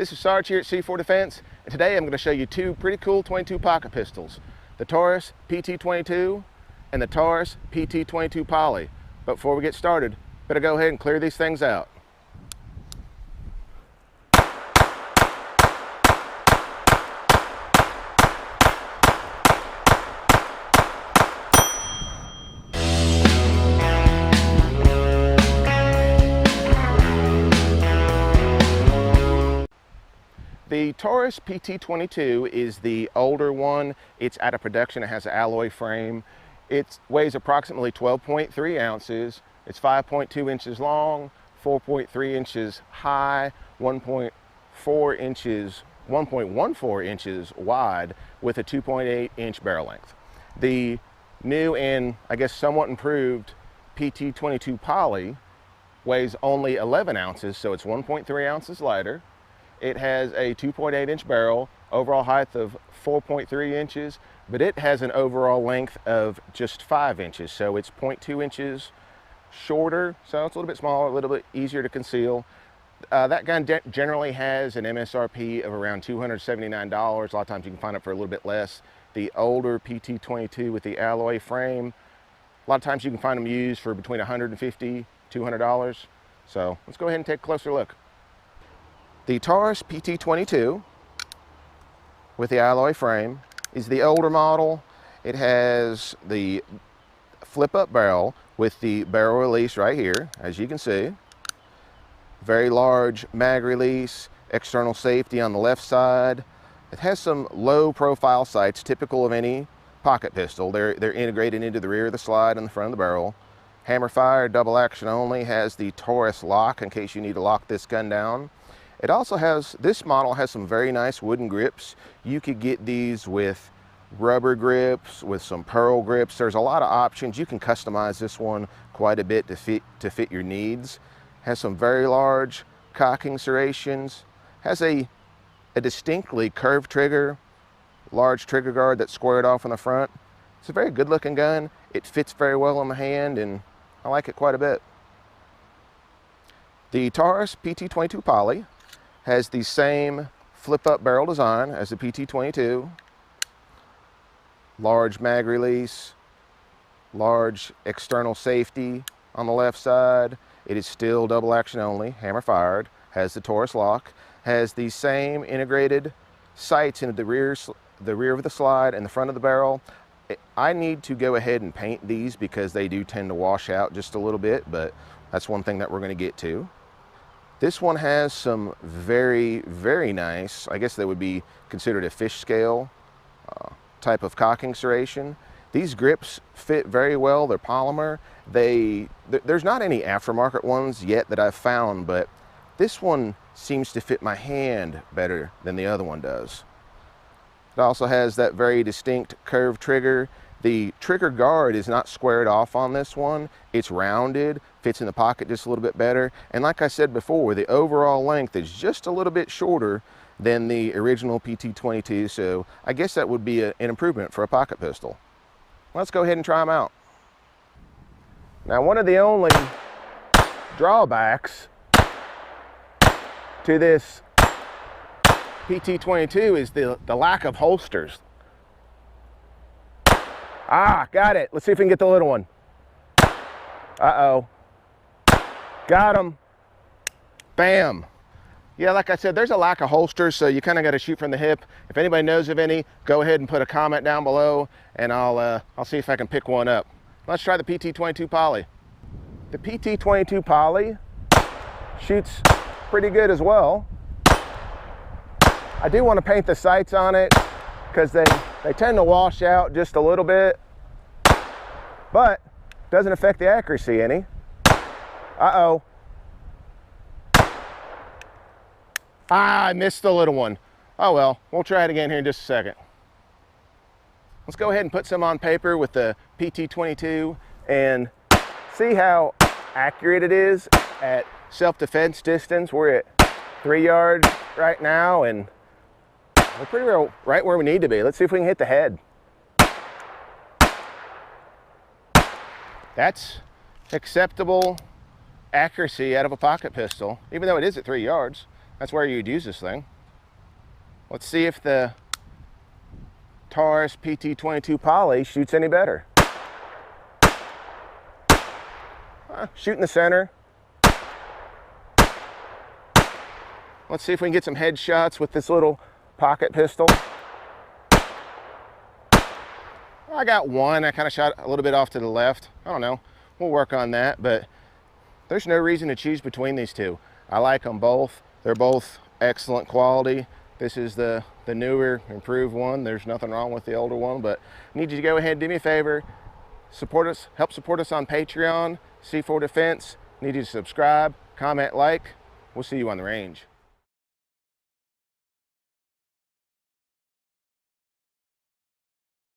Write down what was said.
This is Sarge here at C4 Defense, and today I'm going to show you two pretty cool 22 pocket pistols, the Taurus PT-22 and the Taurus PT-22 Poly. But before we get started, better go ahead and clear these things out. The Taurus PT-22 is the older one. It's out of production. It has an alloy frame. It weighs approximately 12.3 ounces. It's 5.2 inches long, 4.3 inches high, 1.14 inches wide with a 2.8 inch barrel length. The new and I guess somewhat improved PT-22 Poly weighs only 11 ounces, so it's 1.3 ounces lighter. It has a 2.8 inch barrel, overall height of 4.3 inches, but it has an overall length of just 5 inches. So it's 0.2 inches shorter, so it's a little bit smaller, a little bit easier to conceal. That gun generally has an MSRP of around $279. A lot of times you can find it for a little bit less. The older PT-22 with the alloy frame, a lot of times you can find them used for between $150, $200. So let's go ahead and take a closer look. The Taurus PT-22 with the alloy frame is the older model. It has the flip-up barrel with the barrel release right here, as you can see. Very large mag release, external safety on the left side. It has some low-profile sights typical of any pocket pistol. They're integrated into the rear of the slide and the front of the barrel. Hammer fire, double action only, has the Taurus lock in case you need to lock this gun down. It also has, this model has some very nice wooden grips. You could get these with rubber grips, with some pearl grips. There's a lot of options. You can customize this one quite a bit to fit your needs. Has some very large cocking serrations. Has a distinctly curved trigger, large trigger guard that's squared off on the front. It's a very good looking gun. It fits very well in the hand and I like it quite a bit. The Taurus PT-22 Poly has the same flip-up barrel design as the PT-22. Large mag release, large external safety on the left side. It is still double action only, hammer fired, has the Taurus lock, has the same integrated sights into the rear of the slide and the front of the barrel. I need to go ahead and paint these because they do tend to wash out just a little bit, but that's one thing that we're going to get to. This one has some very, very nice, I guess that would be considered a fish scale type of cocking serration. These grips fit very well. They're polymer. There's not any aftermarket ones yet that I've found, but this one seems to fit my hand better than the other one does. It also has that very distinct curved trigger. The trigger guard is not squared off on this one. It's rounded, fits in the pocket just a little bit better. And like I said before, the overall length is just a little bit shorter than the original PT-22. So I guess that would be an improvement for a pocket pistol. Let's go ahead and try them out. Now, one of the only drawbacks to this PT-22 is the lack of holsters. Ah, got it. Let's see if we can get the little one. Uh-oh. Got him. Bam. Yeah, like I said, there's a lack of holsters, so you kind of got to shoot from the hip. If anybody knows of any, go ahead and put a comment down below, and I'll see if I can pick one up. Let's try the PT-22 Poly. The PT-22 Poly shoots pretty good as well. I do want to paint the sights on it because they tend to wash out just a little bit, but doesn't affect the accuracy any. Uh-oh. Ah, I missed the little one. Oh well, we'll try it again here in just a second. Let's go ahead and put some on paper with the PT-22 and see how accurate it is at self-defense distance. We're at 3 yards right now, and we're pretty well right where we need to be. Let's see if we can hit the head. That's acceptable accuracy out of a pocket pistol, even though it is at 3 yards. That's where you'd use this thing. Let's see if the Taurus PT-22 Poly shoots any better. Shoot in the center. Let's see if we can get some headshots with this little pocket pistol. I got one. I kind of shot a little bit off to the left. I don't know. We'll work on that, but there's no reason to choose between these two. I like them both. They're both excellent quality. This is the newer, improved one. There's nothing wrong with the older one, but I need you to go ahead and do me a favor. Support us, help support us on Patreon, C4 Defense. Need you to subscribe, comment, like. We'll see you on the range.